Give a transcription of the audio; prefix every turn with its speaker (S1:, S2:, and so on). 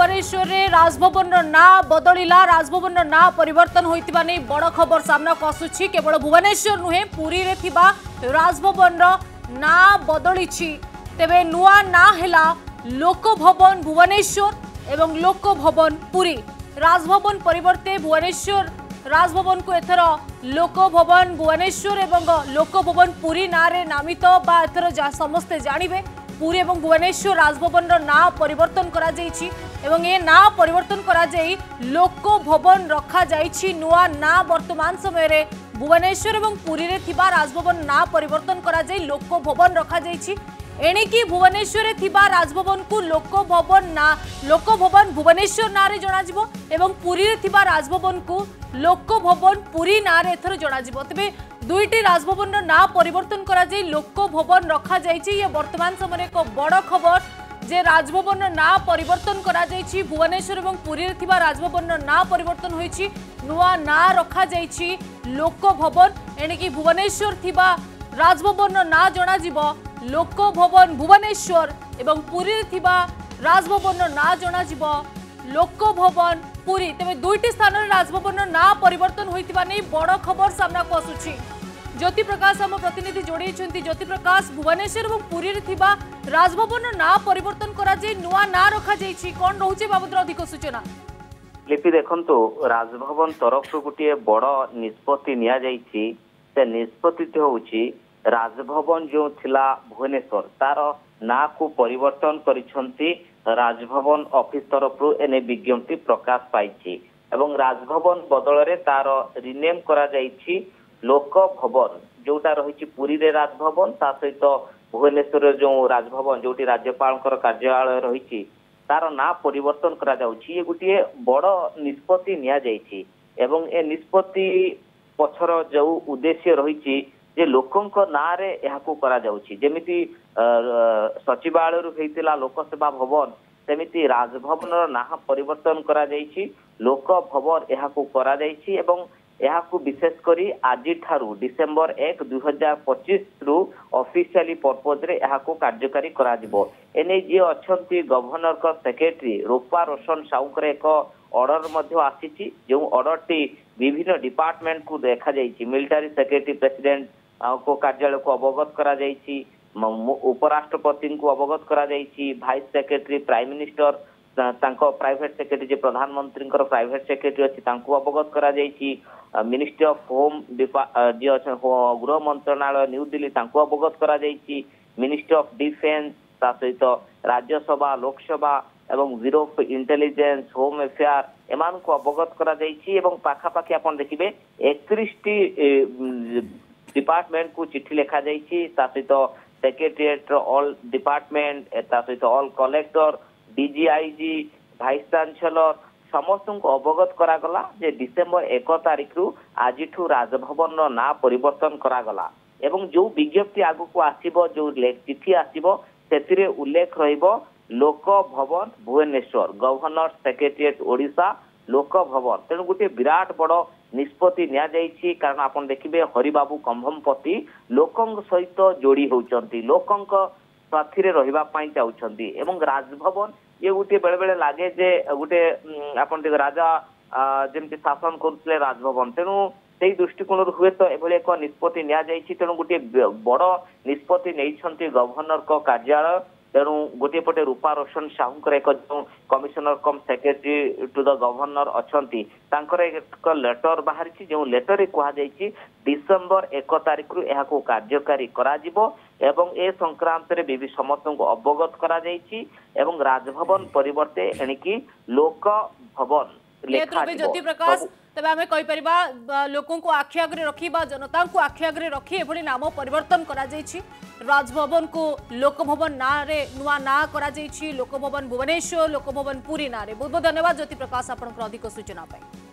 S1: भुवनेश्वर रे राजभवन ना बदलिला राजभवन ना परिवर्तन होइतिबा नै बड़ खबर सामना को आसुछि। केवल भुवनेश्वर नुहे पुरी रे थिबा राजभवन ना बदलिछि। तेबे नुआ ना हेला लोक भवन भुवनेश्वर एवं लोक भवन पुरी। राजभवन परिवर्ते भुवनेश्वर राजभवन को एथर लोक भवन भुवनेश्वर एवं लोक भवन पुरी ना रे नामित बा एथर समस्ते जानिबे। पुरी एवं भुवनेश्वर राजभवन ना परिवर्तन करा जाइछि एवं ए ना परिवर्तन करा जाई लोक भवन रखा जाइछि। नुआ ना वर्तमान समय रे भुवनेश्वर एवं पुरी रे थिबा राजभवन ना परिवर्तन करा जाई लोक भवन रखा जाइछि। एणिकी भुवनेश्वर रे थिबा राजभवन को लोक भवन भुवनेश्वर ना रे जणा जिवो एवं पुरी रे थिबा राजभवन को लोक भवन पुरी ना रे एथर जणा जिवो। तबे दुईटी राजभवन ना परिवर्तन करा जाई लोक भवन रखा जाइछि। ये वर्तमान समय एक बड़ खबर जे राजभवन ना परिवर्तन करा जाइछि। भुवनेश्वर एवं पुरी रे थिबा राजभवन ना परिवर्तन होइछि। नुआ ना रखा जाइछि लोक भवन। एणिकी भुवनेश्वर थिबा राजभवन ना जणा जिवो लोक भवन भुवनेश्वर एवं पुरी रे थिबा राजभवन ना जणा जिवो लोक भवन पुरी। तेबे दुईटी स्थान रे राजभवन ना परिवर्तन होइतिबा नै बड़ खबर सामना को आसुछि। ज्योति प्रकाश हम प्रतिनिधि जोड़ी ज्योति प्रकाश भुवनेश्वर और पुरी रे थिबा राजभवन ना परिवर्तन करा जाय नुआ ना रखा जायछि कोन रहउछि बाबद अधिक सूचना
S2: लिपि देखंतु राजभवन तरफ गोटे बड़ निष्पत्ति निया जायछि। से निष्पत्ति होउछि राजभवन जो थिला भुवनेश्वर तार ना को परिवर्तन करिसंती राजभवन ऑफिस तरफ एने विज्ञप्ति प्रकाश पाइछि एवं राजभवन बदल रे तार रिनेम करा जायछि लोक भवन जोटा रही पुरी रे राजभवन ता सहित भुवनेश्वर जो राजभवन जोटी राज्यपाल कार्यालय रही तार ना परिवर्तन करा जाउछि। ये गोटे बड़ निष्पत्ति निया जायछि एवं ए निष्पत्ति पछर जो उद्देश्य रही जे लोकंक ना रे एहाकू करा जाउछि। जेमिति सचिवालय रु हेतिला लोकसेवा भवन सेमिति राजभवन ना परिवर्तन करा जायछि लोक भवन एहाकू करा जायछि एवं यहाकू विशेष करी आज ठारू डिसेंबर 1 2025 रु ऑफिशियली पर्पज रे यहाकू कार्यकारी करा जिवो। एने जे अछंती गवर्नर का सेक्रेटरी रूपा रोशन साउकर एक ऑर्डर मध्य आसीछि जो ऑर्डर टी विभिन्न डिपार्टमेंट को देखा जायछि। मिलिटरी सेक्रेटरी प्रेसिडेंट को कार्यालय को अवगत करा जायछि उपराष्ट्रपति को अवगत करा जायछि वाइस सेक्रेटरी प्राइम मिनिस्टर तांको प्राइवेट सेक्रेटरी प्रधानमंत्री प्राइवेट सेक्रेटरी अच्छी अवगत करा जायछि मिनिस्ट्री ऑफ होम गृह मंत्रणालय न्यू दिल्ली अवगत करा जायछि मिनिस्ट्री ऑफ डिफेन्स सहित राज्यसभा लोकसभा एवं bureau of intelligence home affair एमान को अवगत करा जायछि एवं पाखापाखि आपण देखिबे 31 टी डिपार्टमेंट को चिट्ठी लिखा जायछि सहित सेक्रेटरीएट ऑल डिपार्टमेंट सहित all collector DGIG vice chancellor समस्त को अवगत करागला जे डिसेंबर 1 तारिख रु आज राजभवन ना परिवर्तन करागला एवं जो विज्ञप्ति आगु को आसीबो जो चिट्ठी आसीबो सेतिरे उल्लेख रहिबो लोक भवन भुवनेश्वर गवर्नर सेक्रेटरीएट ओडिशा लोक भवन। तेणु गोटे विराट बड़ निष्पत्ति निया जायछि कारण आपण देखिबे हरिबाबू कंभमपति लोकंक सहित जोड़ी होउचंती लोकंक साथी रे रहिबा पई चाउचंती एवं राजभवन ये गोटे बेले बेले लागे जे गोटे आपण देख राजा जेमति शासन करथले राजभवन तेणु सेही दृष्टिकोण हुए तो एभले एक निष्पत्ति निया जायछि। तेणु गोटे बड़ निष्पत्ति नैछंती गवर्नर को कार्यालय। तेणु गोटे पटे रूपा रोशन साहूकर एक commissioner cum secretary to the governor अच्छी एक लेटर बाहरी जो लेटर कह डिसेंबर 1 तारिख रु यह कार्यकारी करा एवं ए संक्रांत रे समस्त को अवगत करा एवं राजभवन परिवर्ते एणिकी लोक भवन
S1: ज्योति प्रकाश तबे आमे कहि परिबा लोकों को आखि आगरे रखी बा जनता को आखि आगरे रखी एभली नाम परिवर्तन करा जायछि। राजभवन को लोक भवन ना रे नुआ ना करा जायछि लोक भवन भुवनेश्वर लोक भवन पुरी ना रे। बहुत बहुत धन्यवाद ज्योति प्रकाश आपन अधिक सूचना पाई।